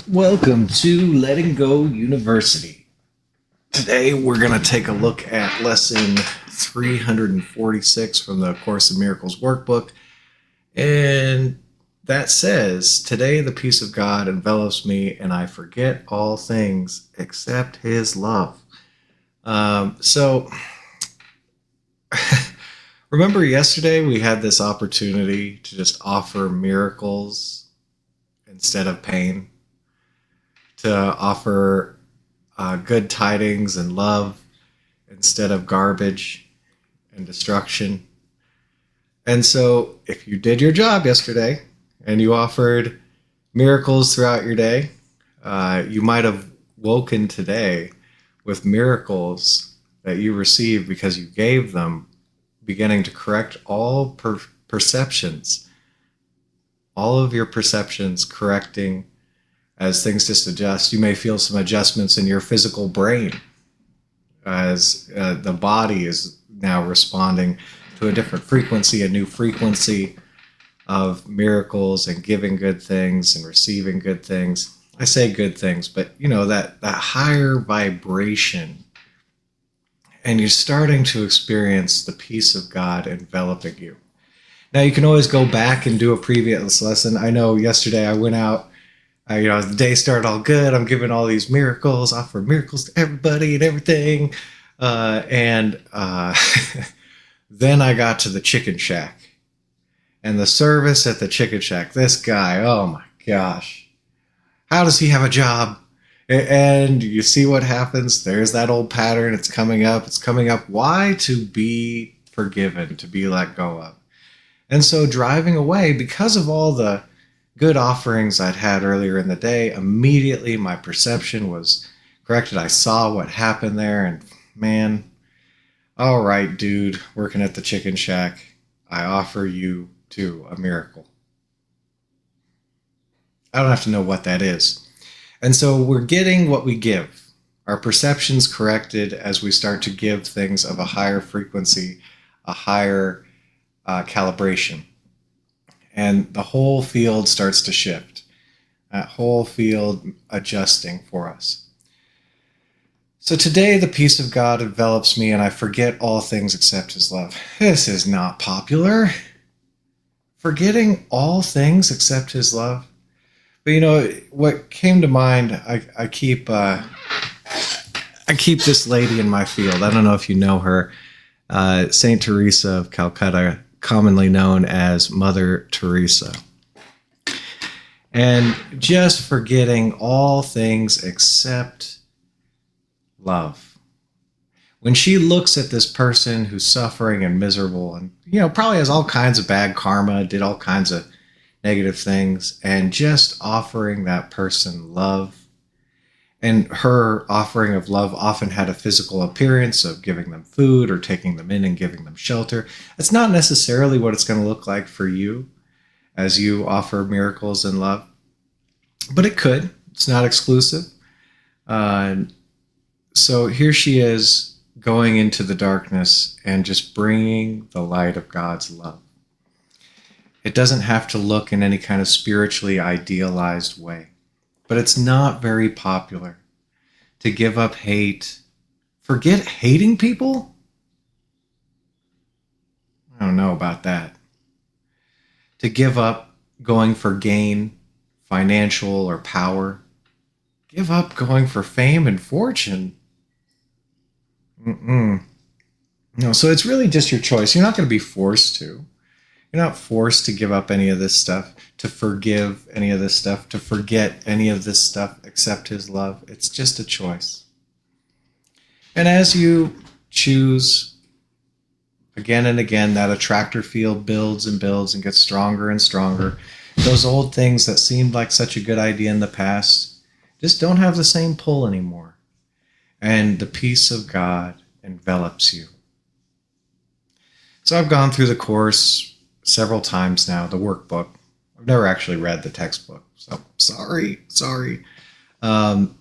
Welcome to Letting Go University. Today we're going to take a look at lesson 346 from the Course in Miracles workbook. And that says, "Today the peace of God envelops me and I forget all things except his love." So remember yesterday we had this opportunity to just offer miracles instead of pain, to offer good tidings and love instead of garbage and destruction. And so if you did your job yesterday and you offered miracles throughout your day, you might have woken today with miracles that you received because you gave them, beginning to correct all perceptions, all of your perceptions correcting. As things just adjust, you may feel some adjustments in your physical brain as the body is now responding to a different frequency, a new frequency of miracles and giving good things and receiving good things. I say good things, but you know, that higher vibration. And you're starting to experience the peace of God enveloping you. Now, you can always go back and do a previous lesson. I know yesterday I went out. The day started all good. I'm giving all these miracles, offer miracles to everybody and everything. And then I got to the chicken shack. And the service at the chicken shack, this guy, oh my gosh. How does he have a job? And you see what happens. There's that old pattern. It's coming up. It's coming up. Why? To be forgiven, to be let go of. And so driving away, because of all the good offerings I'd had earlier in the day, immediately my perception was corrected. I saw what happened there, and man, all right, dude, working at the chicken shack, I offer you too a miracle. I don't have to know what that is. And so we're getting what we give. Our perceptions corrected as we start to give things of a higher frequency, a higher calibration. And the whole field starts to shift. That whole field adjusting for us. So today the peace of God envelops me and I forget all things except his love. This is not popular. Forgetting all things except his love. But you know, what came to mind, I keep this lady in my field. I don't know if you know her. Saint Teresa of Calcutta, commonly known as Mother Teresa. And just forgetting all things except love. When she looks at this person who's suffering and miserable and, probably has all kinds of bad karma, did all kinds of negative things, and just offering that person love. And her offering of love often had a physical appearance of giving them food or taking them in and giving them shelter. It's not necessarily what it's going to look like for you as you offer miracles and love, but it could. It's not exclusive. So here she is going into the darkness and just bringing the light of God's love. It doesn't have to look in any kind of spiritually idealized way. But it's not very popular to give up hate. Forget hating people? I don't know about that. To give up going for gain, financial or power. Give up going for fame and fortune. No, so it's really just your choice. You're not going to be forced to. You're not forced to give up any of this stuff, to forgive any of this stuff, to forget any of this stuff except his love. It's just a choice. And as you choose again and again, that attractor field builds and builds and gets stronger and stronger. Those old things that seemed like such a good idea in the past just don't have the same pull anymore. And the peace of God envelops you. So I've gone through the course several times now, the workbook. I've never actually read the textbook, so sorry. Gone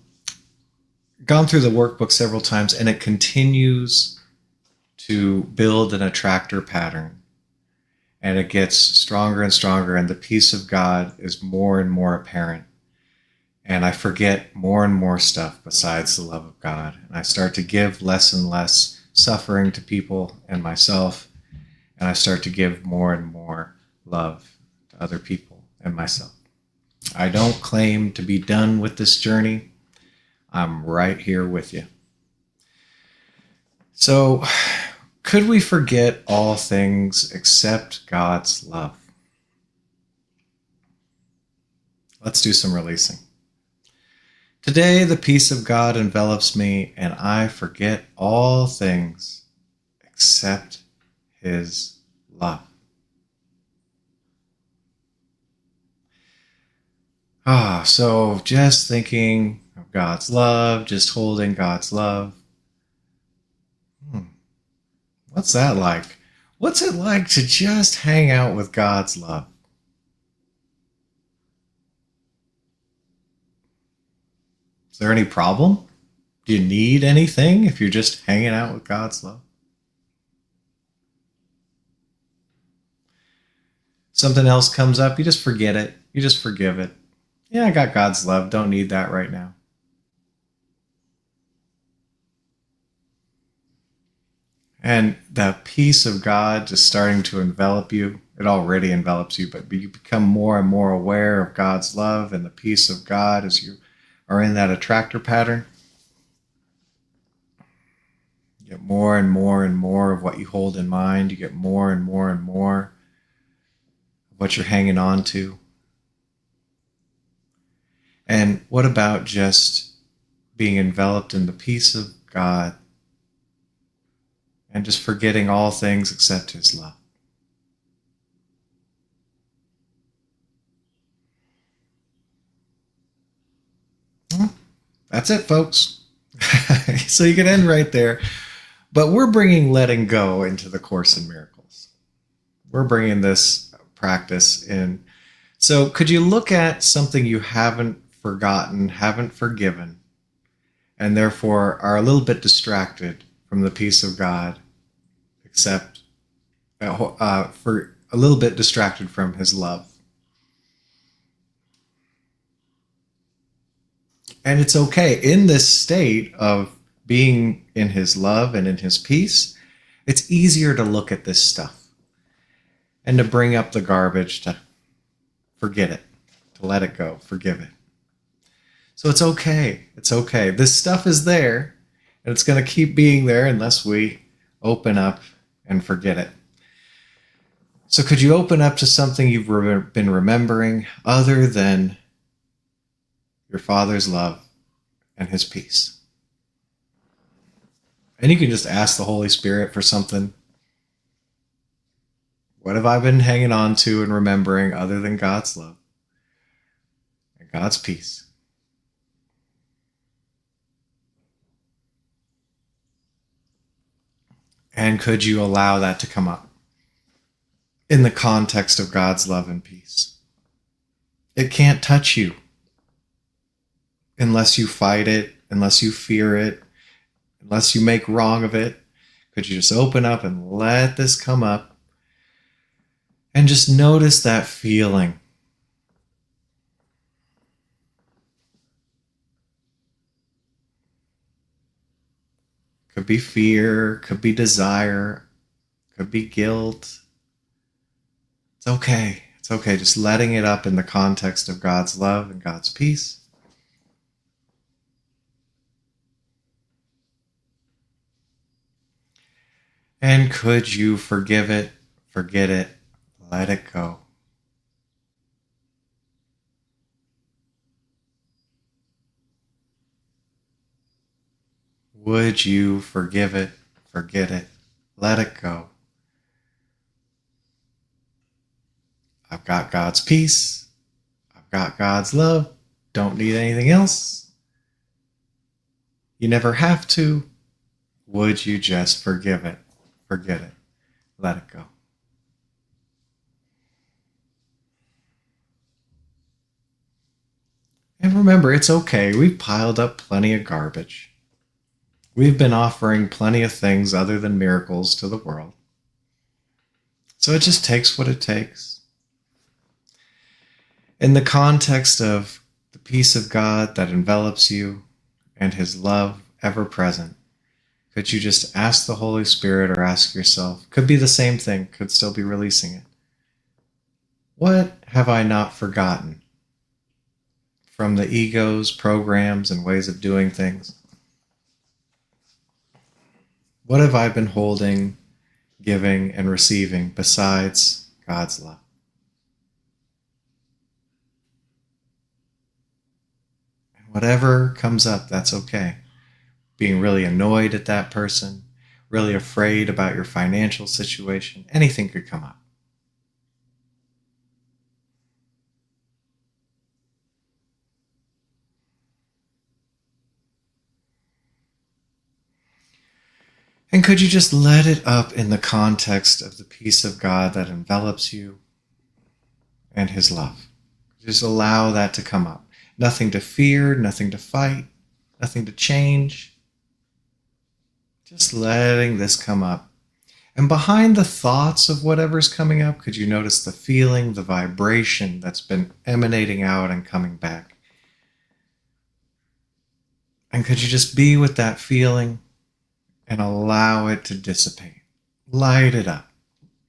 through the workbook several times, and it continues to build an attractor pattern. And it gets stronger and stronger, and the peace of God is more and more apparent. And I forget more and more stuff besides the love of God. And I start to give less and less suffering to people and myself. And I start to give more and more love to other people and myself. I don't claim to be done with this journey. I'm right here with you. So, could we forget all things except God's love? Let's do some releasing. Today, the peace of God envelops me, and I forget all things except His love. So just thinking of God's love, just holding God's love. What's that like? What's it like to just hang out with God's love? Is there any problem? Do you need anything if you're just hanging out with God's love? Something else comes up, you just forget it. You just forgive it. Yeah, I got God's love. Don't need that right now. And the peace of God just starting to envelop you. It already envelops you, but you become more and more aware of God's love and the peace of God as you are in that attractor pattern. You get more and more and more of what you hold in mind. You get more and more and more of what you're hanging on to. And what about just being enveloped in the peace of God and just forgetting all things except His love? That's it, folks. So you can end right there. But we're bringing letting go into the Course in Miracles. We're bringing this practice in. So could you look at something you haven't forgotten, haven't forgiven, and therefore are a little bit distracted from the peace of God, except for a little bit distracted from His love? And it's okay. In this state of being in His love and in His peace, it's easier to look at this stuff and to bring up the garbage, to forget it, to let it go, forgive it. So it's okay. It's okay. This stuff is there, and it's going to keep being there unless we open up and forget it. So could you open up to something you've been remembering other than your Father's love and His peace? And you can just ask the Holy Spirit for something. What have I been hanging on to and remembering other than God's love and God's peace? And could you allow that to come up in the context of God's love and peace? It can't touch you unless you fight it, unless you fear it, unless you make wrong of it. Could you just open up and let this come up and just notice that feeling? Could be fear, could be desire, could be guilt. It's okay. It's okay. Just letting it up in the context of God's love and God's peace. And could you forgive it, forget it, let it go? Would you forgive it, forget it, let it go? I've got God's peace. I've got God's love. Don't need anything else. You never have to. Would you just forgive it, forget it, let it go? And remember, it's okay. We've piled up plenty of garbage. We've been offering plenty of things other than miracles to the world. So it just takes what it takes. In the context of the peace of God that envelops you and his love ever present, could you just ask the Holy Spirit or ask yourself, could be the same thing, could still be releasing it. What have I not forgotten from the ego's programs and ways of doing things? What have I been holding, giving, and receiving besides God's love? And whatever comes up, that's okay. Being really annoyed at that person, really afraid about your financial situation, anything could come up. And could you just let it up in the context of the peace of God that envelops you and his love? Just allow that to come up. Nothing to fear, nothing to fight, nothing to change. Just letting this come up. And behind the thoughts of whatever's coming up, could you notice the feeling, the vibration that's been emanating out and coming back? And could you just be with that feeling and allow it to dissipate? Light it up.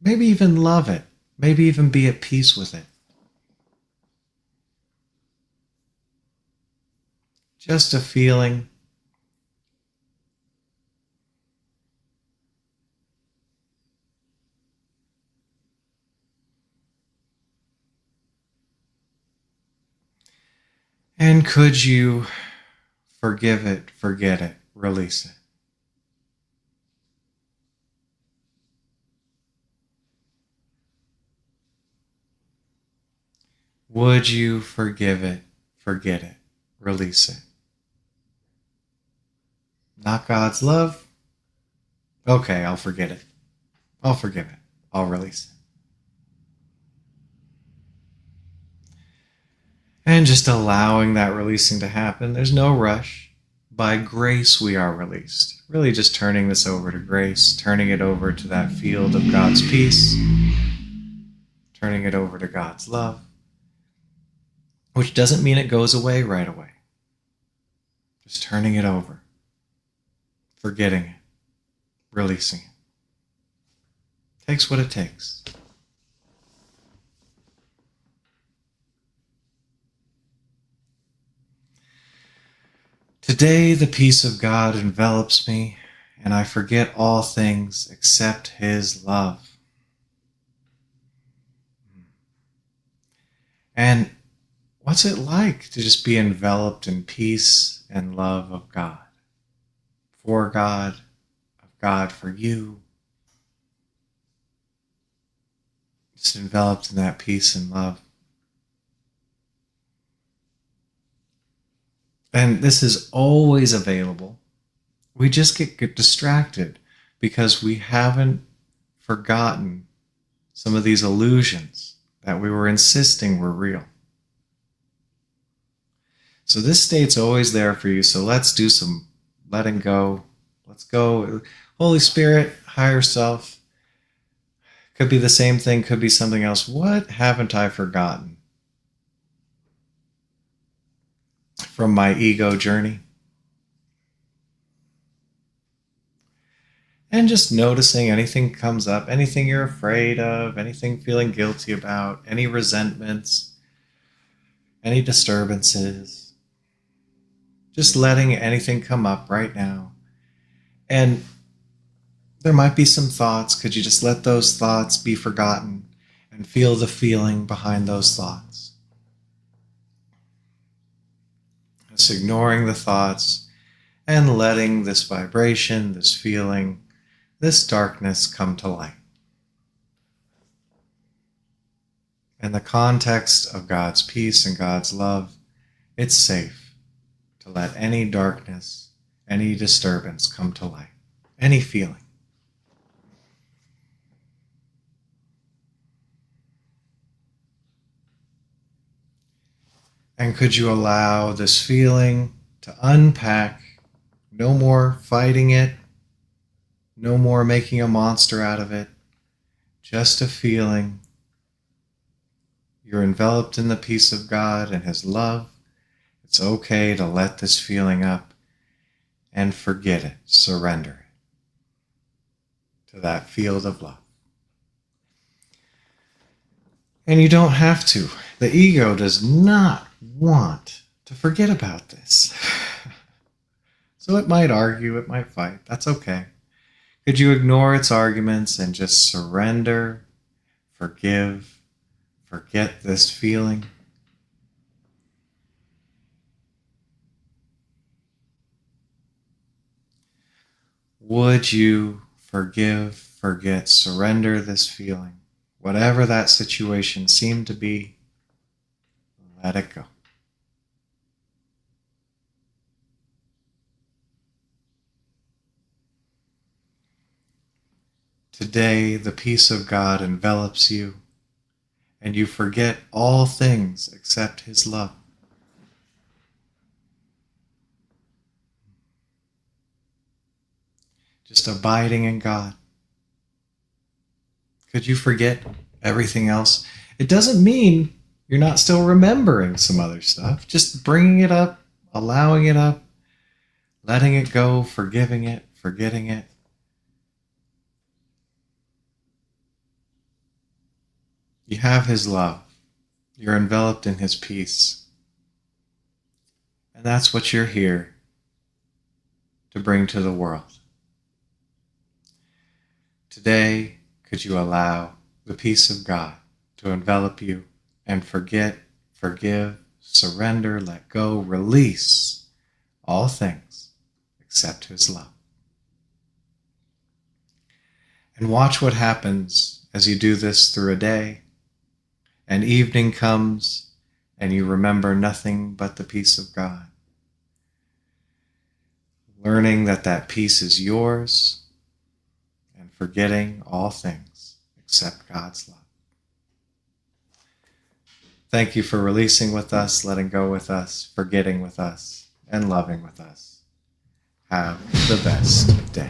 Maybe even love it. Maybe even be at peace with it. Just a feeling. And could you forgive it, forget it, release it? Would you forgive it, forget it, release it? Not God's love? Okay, I'll forget it. I'll forgive it. I'll release it. And just allowing that releasing to happen. There's no rush. By grace we are released. Really just turning this over to grace, turning it over to that field of God's peace, turning it over to God's love, which doesn't mean it goes away right away. Just turning it over, forgetting it, releasing it. Takes what it takes. Today, the peace of God envelops me, and I forget all things except his love. And what's it like to just be enveloped in peace and love of God? For God, of God for you. Just enveloped in that peace and love. And this is always available. We just get distracted because we haven't forgotten some of these illusions that we were insisting were real. So this state's always there for you. So let's do some letting go. Let's go. Holy Spirit, higher self. Could be the same thing, could be something else. What haven't I forgotten from my ego journey? And just noticing anything comes up, anything you're afraid of, anything feeling guilty about, any resentments, any disturbances. Just letting anything come up right now. And there might be some thoughts. Could you just let those thoughts be forgotten and feel the feeling behind those thoughts? Just ignoring the thoughts and letting this vibration, this feeling, this darkness come to light. In the context of God's peace and God's love, it's safe to let any darkness, any disturbance come to light, any feeling. And could you allow this feeling to unpack? No more fighting it. No more making a monster out of it. Just a feeling. You're enveloped in the peace of God and his love. It's okay to let this feeling up and forget it, surrender it to that field of love. And you don't have to. The ego does not want to forget about this. So it might argue, it might fight. That's okay. Could you ignore its arguments and just surrender, forgive, forget this feeling? Would you forgive, forget, surrender this feeling? Whatever that situation seemed to be, let it go. Today, the peace of God envelops you, and you forget all things except His love. Just abiding in God. Could you forget everything else? It doesn't mean you're not still remembering some other stuff. Just bringing it up, allowing it up, letting it go, forgiving it, forgetting it. You have His love. You're enveloped in His peace. And that's what you're here to bring to the world. Today, could you allow the peace of God to envelop you and forget, forgive, surrender, let go, release all things except His love? And watch what happens as you do this through a day. And evening comes and you remember nothing but the peace of God. Learning that that peace is yours and forgetting all things except God's love. Thank you for releasing with us, letting go with us, forgetting with us, and loving with us. Have the best day.